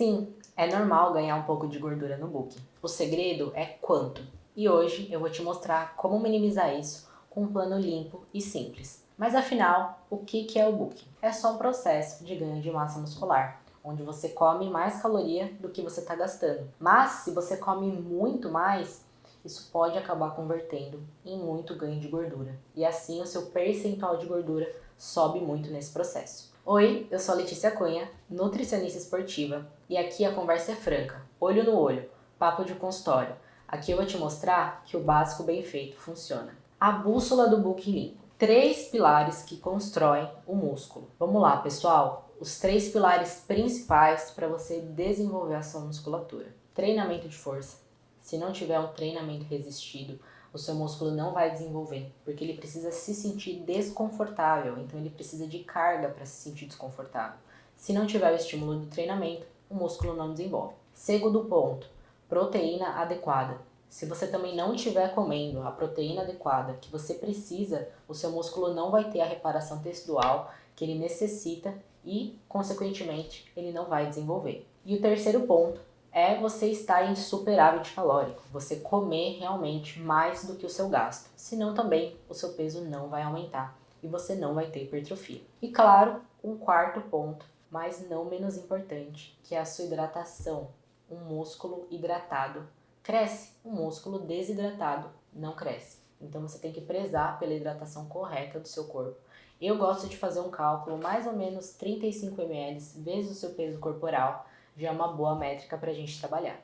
Sim, é normal ganhar um pouco de gordura no book. O segredo é quanto. E hoje eu vou te mostrar como minimizar isso com um plano limpo e simples. Mas afinal, o que é o book? É só um processo de ganho de massa muscular, onde você come mais caloria do que você está gastando. Mas se você come muito mais, isso pode acabar convertendo em muito ganho de gordura. E assim o seu percentual de gordura sobe muito nesse processo. Oi, eu sou a Letícia Cunha, nutricionista esportiva, e aqui a conversa é franca, olho no olho, papo de consultório. Aqui eu vou te mostrar que o básico bem feito funciona. A bússola do Book Limpo. 3 pilares que constroem o músculo. Vamos lá, pessoal. Os 3 pilares principais para você desenvolver a sua musculatura. Treinamento de força. Se não tiver um treinamento resistido, o seu músculo não vai desenvolver, porque ele precisa se sentir desconfortável, então ele precisa de carga para se sentir desconfortável. Se não tiver o estímulo do treinamento, o músculo não desenvolve. Segundo ponto, proteína adequada. Se você também não estiver comendo a proteína adequada que você precisa, o seu músculo não vai ter a reparação tecidual que ele necessita e, consequentemente, ele não vai desenvolver. E o terceiro ponto é você estar em superávit calórico, você comer realmente mais do que o seu gasto, senão também o seu peso não vai aumentar e você não vai ter hipertrofia. E claro, um quarto ponto, mas não menos importante, que é a sua hidratação. Um músculo hidratado cresce, um músculo desidratado não cresce. Então você tem que prezar pela hidratação correta do seu corpo. Eu gosto de fazer um cálculo mais ou menos 35 ml vezes o seu peso corporal, já é uma boa métrica para a gente trabalhar.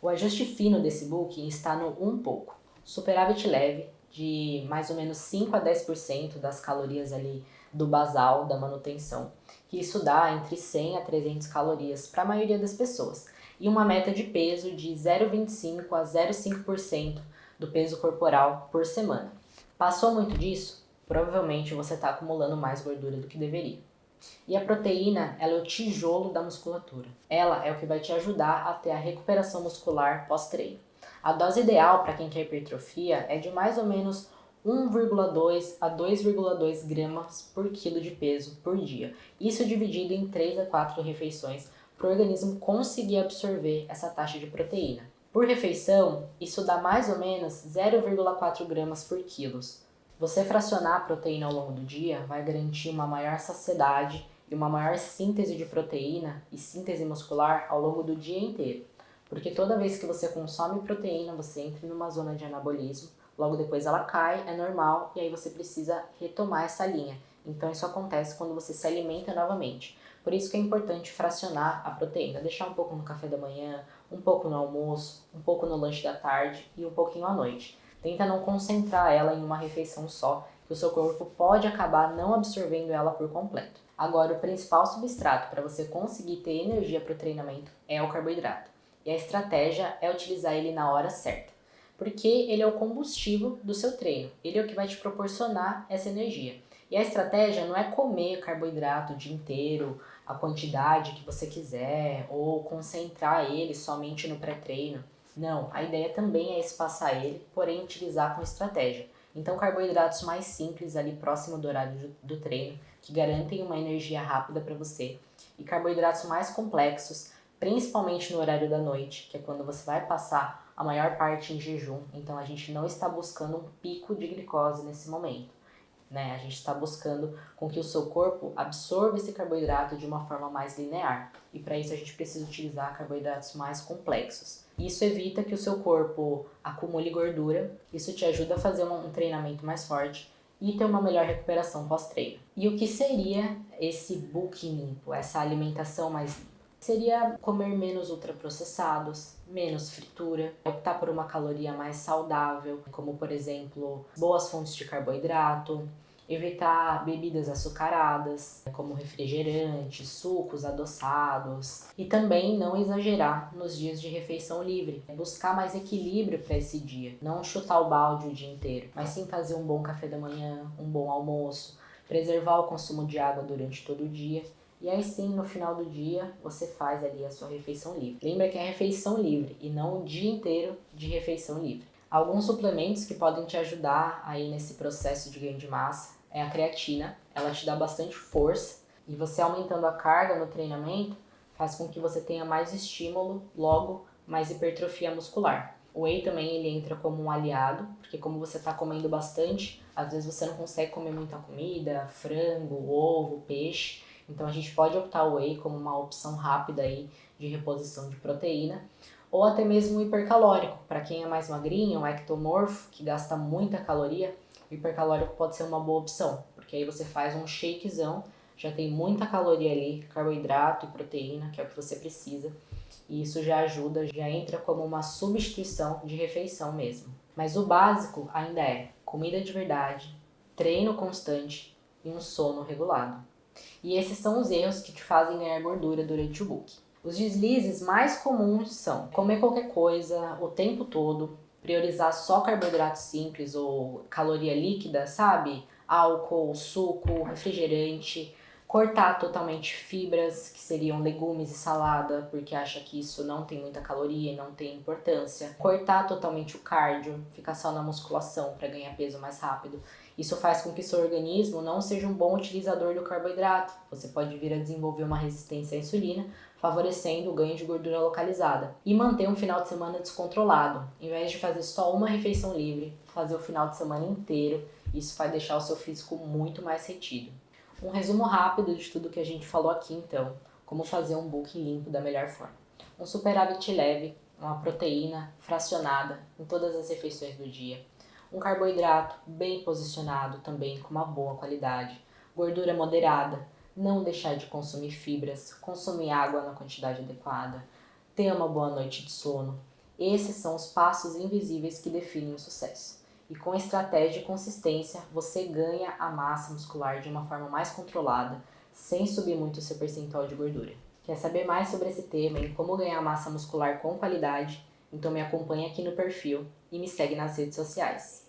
O ajuste fino desse book está no um pouco. Superávit leve, de mais ou menos 5 a 10% das calorias ali do basal, da manutenção, que isso dá entre 100 a 300 calorias para a maioria das pessoas, e uma meta de peso de 0,25 a 0,5% do peso corporal por semana. Passou muito disso? Provavelmente você está acumulando mais gordura do que deveria. E a proteína, ela é o tijolo da musculatura. Ela é o que vai te ajudar a ter a recuperação muscular pós-treino. A dose ideal para quem quer hipertrofia é de mais ou menos 1,2 a 2,2 gramas por quilo de peso por dia. Isso dividido em 3 a 4 refeições para o organismo conseguir absorver essa taxa de proteína. Por refeição, isso dá mais ou menos 0,4 gramas por quilo. Você fracionar a proteína ao longo do dia vai garantir uma maior saciedade e uma maior síntese de proteína e síntese muscular ao longo do dia inteiro. Porque toda vez que você consome proteína, você entra numa zona de anabolismo, logo depois ela cai, é normal, e aí você precisa retomar essa linha. Então isso acontece quando você se alimenta novamente. Por isso que é importante fracionar a proteína, deixar um pouco no café da manhã, um pouco no almoço, um pouco no lanche da tarde e um pouquinho à noite. Tenta não concentrar ela em uma refeição só, que o seu corpo pode acabar não absorvendo ela por completo. Agora, o principal substrato para você conseguir ter energia para o treinamento é o carboidrato. E a estratégia é utilizar ele na hora certa, porque ele é o combustível do seu treino, ele é o que vai te proporcionar essa energia. E a estratégia não é comer carboidrato o dia inteiro, a quantidade que você quiser, ou concentrar ele somente no pré-treino. Não, a ideia também é espaçar ele, porém utilizar com estratégia. Então, carboidratos mais simples ali próximo do horário do treino, que garantem uma energia rápida para você. E carboidratos mais complexos, principalmente no horário da noite, que é quando você vai passar a maior parte em jejum. Então, a gente não está buscando um pico de glicose nesse momento. A gente está buscando com que o seu corpo absorva esse carboidrato de uma forma mais linear. E para isso a gente precisa utilizar carboidratos mais complexos. Isso evita que o seu corpo acumule gordura, isso te ajuda a fazer um treinamento mais forte e ter uma melhor recuperação pós-treino. E o que seria esse book limpo, essa alimentação mais limpa? Seria comer menos ultraprocessados, menos fritura, optar por uma caloria mais saudável, como por exemplo, boas fontes de carboidrato, evitar bebidas açucaradas, como refrigerantes, sucos adoçados, e também não exagerar nos dias de refeição livre. Buscar mais equilíbrio para esse dia, não chutar o balde o dia inteiro, mas sim fazer um bom café da manhã, um bom almoço, preservar o consumo de água durante todo o dia. E aí sim, no final do dia, você faz ali a sua refeição livre. Lembra que é refeição livre e não o dia inteiro de refeição livre. Alguns suplementos que podem te ajudar aí nesse processo de ganho de massa é a creatina. Ela te dá bastante força e você aumentando a carga no treinamento faz com que você tenha mais estímulo, logo mais hipertrofia muscular. O whey também ele entra como um aliado, porque como você está comendo bastante, às vezes você não consegue comer muita comida, frango, ovo, peixe, então a gente pode optar o whey como uma opção rápida aí de reposição de proteína, ou até mesmo o hipercalórico, para quem é mais magrinho, um ectomorfo, que gasta muita caloria, o hipercalórico pode ser uma boa opção, porque aí você faz um shakezão, já tem muita caloria ali, carboidrato e proteína, que é o que você precisa, e isso já ajuda, já entra como uma substituição de refeição mesmo. Mas o básico ainda é comida de verdade, treino constante e um sono regulado. E esses são os erros que te fazem ganhar gordura durante o book. Os deslizes mais comuns são comer qualquer coisa o tempo todo, priorizar só carboidrato simples ou caloria líquida, sabe? Álcool, suco, refrigerante, cortar totalmente fibras, que seriam legumes e salada, porque acha que isso não tem muita caloria e não tem importância. Cortar totalmente o cardio, ficar só na musculação para ganhar peso mais rápido. Isso faz com que seu organismo não seja um bom utilizador do carboidrato. Você pode vir a desenvolver uma resistência à insulina, favorecendo o ganho de gordura localizada. E manter um final de semana descontrolado. Em vez de fazer só uma refeição livre, fazer o final de semana inteiro, isso vai deixar o seu físico muito mais retido. Um resumo rápido de tudo que a gente falou aqui então, como fazer um book limpo da melhor forma. Um superávit leve, uma proteína fracionada em todas as refeições do dia, um carboidrato bem posicionado também com uma boa qualidade, gordura moderada, não deixar de consumir fibras, consumir água na quantidade adequada, ter uma boa noite de sono. Esses são os passos invisíveis que definem o sucesso. E com estratégia e consistência, você ganha a massa muscular de uma forma mais controlada, sem subir muito o seu percentual de gordura. Quer saber mais sobre esse tema e como ganhar massa muscular com qualidade? Então me acompanha aqui no perfil e me segue nas redes sociais.